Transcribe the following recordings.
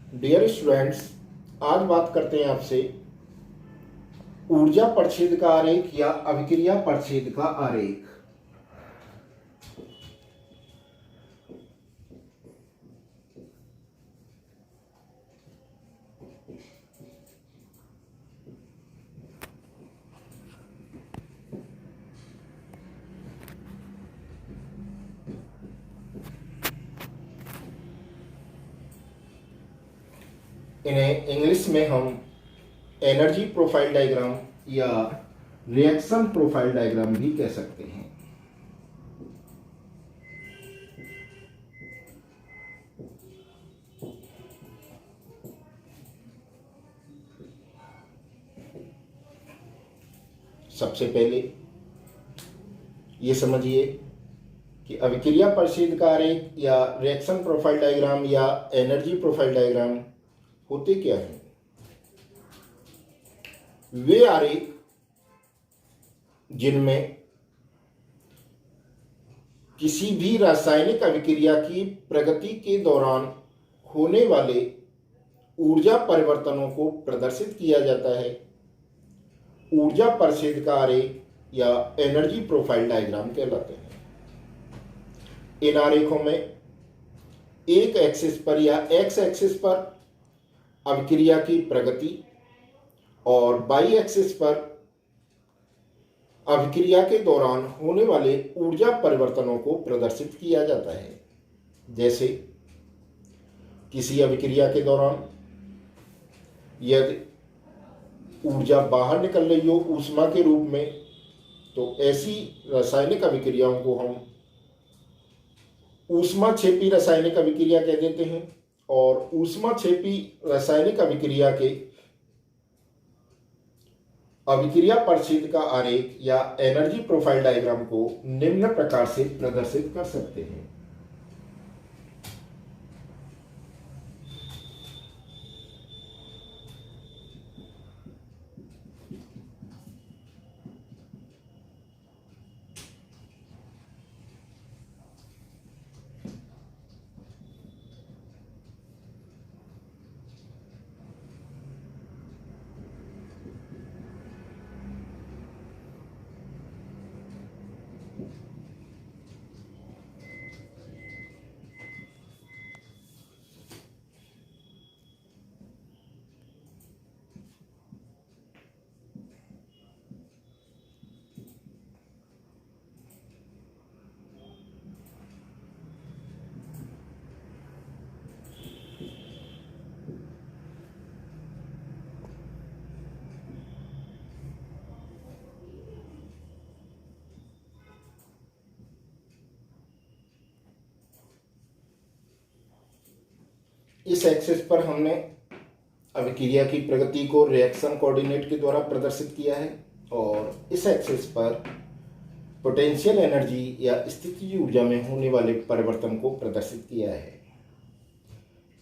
Dear students, आज बात करते हैं आपसे ऊर्जा प्रच्छेद का आरेख या अभिक्रिया प्रच्छेद का आरेख। इन्हें इंग्लिश में हम एनर्जी प्रोफाइल डायग्राम या रिएक्शन प्रोफाइल डायग्राम भी कह सकते हैं। सबसे पहले ये समझिए कि अभिक्रिया प्रच्छेद का आरेख या रिएक्शन प्रोफाइल डायग्राम या एनर्जी प्रोफाइल डायग्राम होते क्या हैं। वे आरेख जिनमें किसी भी रासायनिक अभिक्रिया की प्रगति के दौरान होने वाले ऊर्जा परिवर्तनों को प्रदर्शित किया जाता है, ऊर्जा प्रच्छेद का आरेख या एनर्जी प्रोफाइल डायग्राम कहलाते हैं। इन आरेखों में एक एक्सिस पर या एक्स एक्सिस पर अभिक्रिया की प्रगति और वाई एक्सिस पर अभिक्रिया के दौरान होने वाले ऊर्जा परिवर्तनों को प्रदर्शित किया जाता है। जैसे किसी अभिक्रिया के दौरान यदि ऊर्जा बाहर निकल रही हो ऊष्मा के रूप में, तो ऐसी रासायनिक अभिक्रियाओं को हम ऊष्माक्षेपी रासायनिक अभिक्रिया कह देते हैं। और ऊष्माक्षेपी रासायनिक अभिक्रिया के अभिक्रिया प्रच्छेद का आरेख या एनर्जी प्रोफाइल डायग्राम को निम्न प्रकार से प्रदर्शित कर सकते हैं। इस एक्सिस पर हमने अभिक्रिया की प्रगति को रिएक्शन कोऑर्डिनेट के द्वारा प्रदर्शित किया है और इस एक्सिस पर पोटेंशियल एनर्जी या स्थितिज ऊर्जा में होने वाले परिवर्तन को प्रदर्शित किया है।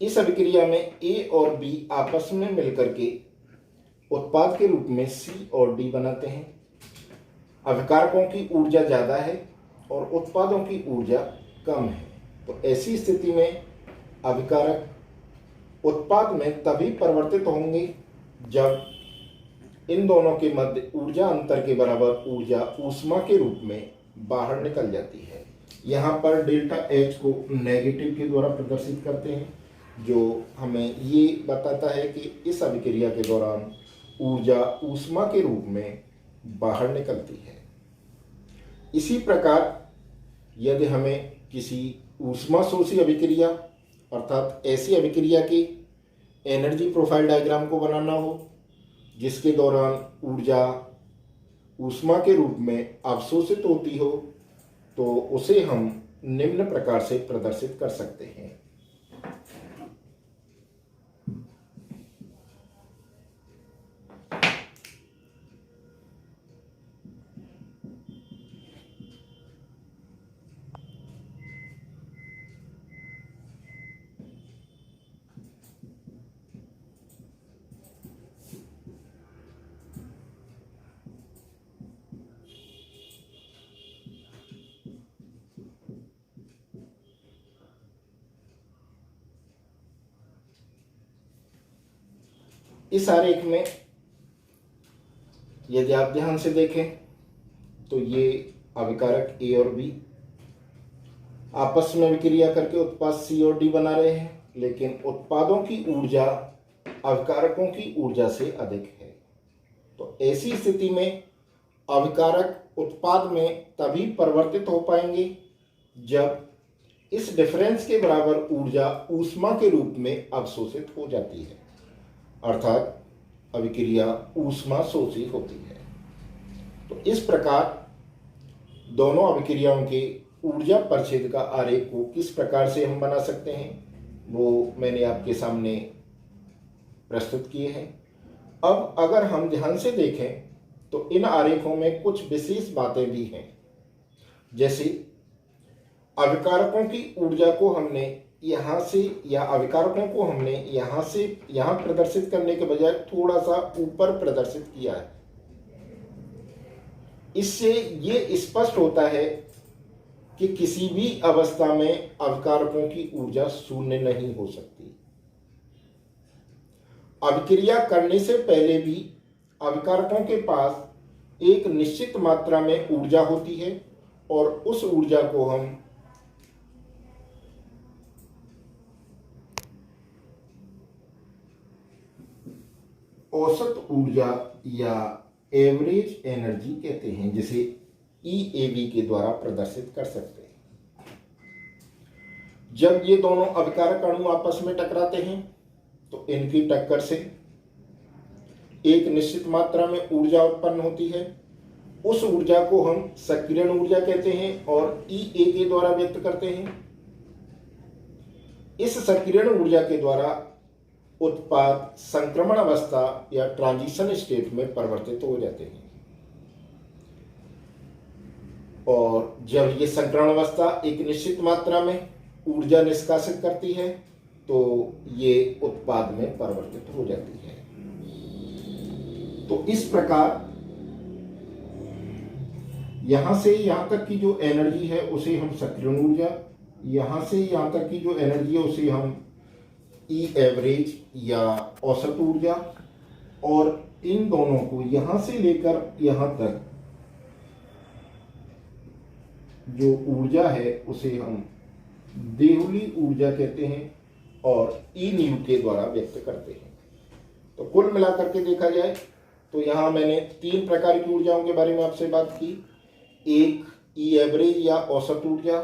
इस अभिक्रिया में ए और बी आपस में मिलकर के उत्पाद के रूप में सी और डी बनाते हैं। अभिकारकों की ऊर्जा ज़्यादा है और उत्पादों की ऊर्जा कम है, तो ऐसी स्थिति में अभिकारक उत्पाद में तभी परिवर्तित होंगे जब इन दोनों के मध्य ऊर्जा अंतर के बराबर ऊर्जा ऊष्मा के रूप में बाहर निकल जाती है। यहाँ पर डेल्टा एच को नेगेटिव के द्वारा प्रदर्शित करते हैं, जो हमें ये बताता है कि इस अभिक्रिया के दौरान ऊर्जा ऊष्मा के रूप में बाहर निकलती है। इसी प्रकार यदि हमें किसी ऊष्मा शोषी अभिक्रिया अर्थात ऐसी अभिक्रिया की एनर्जी प्रोफाइल डायग्राम को बनाना हो जिसके दौरान ऊर्जा ऊष्मा के रूप में अवशोषित होती हो, तो उसे हम निम्न प्रकार से प्रदर्शित कर सकते हैं। इस आरेख में यदि आप ध्यान से देखें तो ये अभिकारक ए और बी आपस में विक्रिया करके उत्पाद सी और डी बना रहे हैं, लेकिन उत्पादों की ऊर्जा अभिकारकों की ऊर्जा से अधिक है। तो ऐसी स्थिति में अभिकारक उत्पाद में तभी परिवर्तित हो पाएंगे जब इस डिफरेंस के बराबर ऊर्जा ऊष्मा के रूप में अवशोषित हो जाती है, अर्थात अभिक्रिया ऊष्मा शोषी होती है। तो इस प्रकार दोनों अभिक्रियाओं के ऊर्जा परिच्छेद का आरेख को किस प्रकार से हम बना सकते हैं वो मैंने आपके सामने प्रस्तुत किए हैं। अब अगर हम ध्यान से देखें तो इन आरेखों में कुछ विशेष बातें भी हैं, जैसे अभिकारकों की ऊर्जा को हमने यहाँ से या अभिकारकों को हमने यहाँ से यहाँ प्रदर्शित करने के बजाय थोड़ा सा ऊपर प्रदर्शित किया है। इससे ये स्पष्ट होता है कि किसी भी अवस्था में अभिकारकों की ऊर्जा शून्य नहीं हो सकती। अभिक्रिया करने से पहले भी अभिकारकों के पास एक निश्चित मात्रा में ऊर्जा होती है और उस ऊर्जा को हम औसत ऊर्जा या एवरेज एनर्जी कहते हैं, जिसे EAV के द्वारा प्रदर्शित कर सकते हैं। जब ये दोनों अभिकारक अणु आपस में टकराते हैं तो इनकी टक्कर से एक निश्चित मात्रा में ऊर्जा उत्पन्न होती है। उस ऊर्जा को हम सक्रियण ऊर्जा कहते हैं और EA के द्वारा व्यक्त करते हैं। इस सक्रियण ऊर्जा के द्वारा उत्पाद संक्रमण अवस्था या ट्रांजिशन स्टेट में परिवर्तित हो जाते हैं, और जब ये संक्रमण अवस्था एक निश्चित मात्रा में ऊर्जा निष्कासित करती है तो ये उत्पाद में परिवर्तित हो जाती है। तो इस प्रकार यहां से यहां तक की जो एनर्जी है उसे हम सक्रियण ऊर्जा, यहां से यहां तक की जो एनर्जी है उसे हम ई एवरेज या औसत ऊर्जा, और इन दोनों को यहां से लेकर यहां तक जो ऊर्जा है उसे हम देहुली ऊर्जा कहते हैं और ई न्यू के द्वारा व्यक्त करते हैं। तो कुल मिलाकर के देखा जाए तो यहाँ मैंने 3 प्रकार की ऊर्जाओं के बारे में आपसे बात की। एक ई एवरेज या औसत ऊर्जा,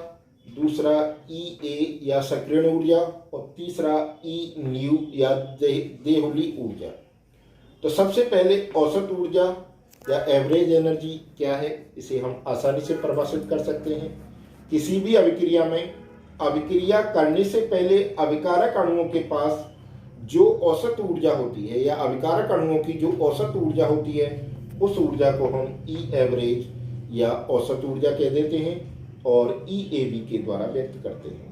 दूसरा EA या सक्रियण ऊर्जा, और तीसरा E न्यू या देहुली ऊर्जा। तो सबसे पहले औसत ऊर्जा या एवरेज एनर्जी क्या है, इसे हम आसानी से परिभाषित कर सकते हैं। किसी भी अभिक्रिया में अभिक्रिया करने से पहले अभिकारक अणुओं के पास जो औसत ऊर्जा होती है या अभिकारक अणुओं की जो औसत ऊर्जा होती है उस ऊर्जा को हम E एवरेज या औसत ऊर्जा कह देते हैं और EAV के द्वारा व्यक्त करते हैं।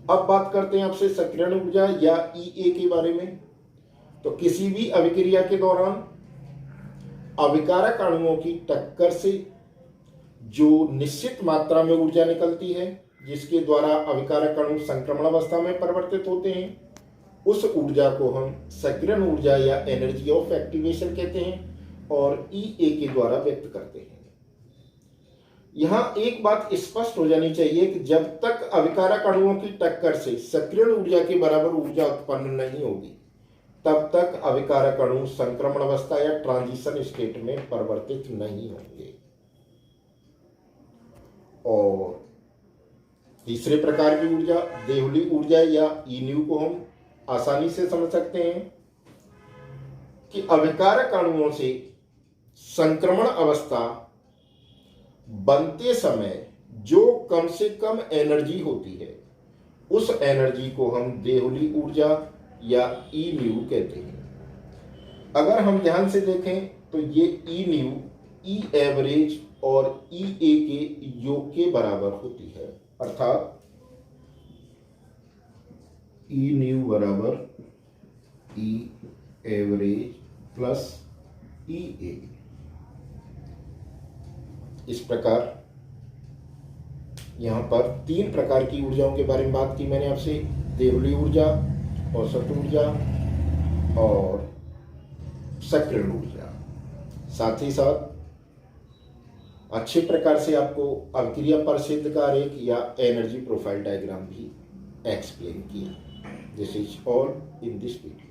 अब बात करते हैं आपसे सक्रियण ऊर्जा या EA के बारे में। तो किसी भी अभिक्रिया के दौरान अभिकारक अणुओं की टक्कर से जो निश्चित मात्रा में ऊर्जा निकलती है जिसके द्वारा अभिकारक अणु संक्रमण अवस्था में परिवर्तित होते हैं, उस ऊर्जा को हम सक्रियण ऊर्जा या एनर्जी ऑफ एक्टिवेशन कहते हैं और EA के द्वारा व्यक्त करते हैं। यहाँ एक बात स्पष्ट हो जानी चाहिए कि जब तक अभिकारक अणुओं की टक्कर से सक्रियण ऊर्जा के बराबर ऊर्जा उत्पन्न नहीं होगी तब तक अभिकारक अणु संक्रमण अवस्था या ट्रांजिशन स्टेट में परिवर्तित नहीं होंगे। और तीसरे प्रकार की ऊर्जा देहुली ऊर्जा या ई न्यू को हम आसानी से समझ सकते हैं कि अभिकारक अणुओं से संक्रमण अवस्था बनते समय जो कम से कम एनर्जी होती है उस एनर्जी को हम देहुली ऊर्जा या ई न्यू कहते हैं। अगर हम ध्यान से देखें तो ये ई न्यू ई एवरेज और EA के योग के बराबर होती है, अर्थात ई न्यू बराबर ई एवरेज प्लस EA। इस प्रकार यहाँ पर 3 प्रकार की ऊर्जाओं के बारे में बात की मैंने आपसे, देहुली ऊर्जा, औसत ऊर्जा और सक्रिय ऊर्जा। साथ ही साथ अच्छे प्रकार से आपको अभिक्रिया परिसिद्ध का आरेख या एनर्जी प्रोफाइल डायग्राम भी एक्सप्लेन किया। This is all in this video.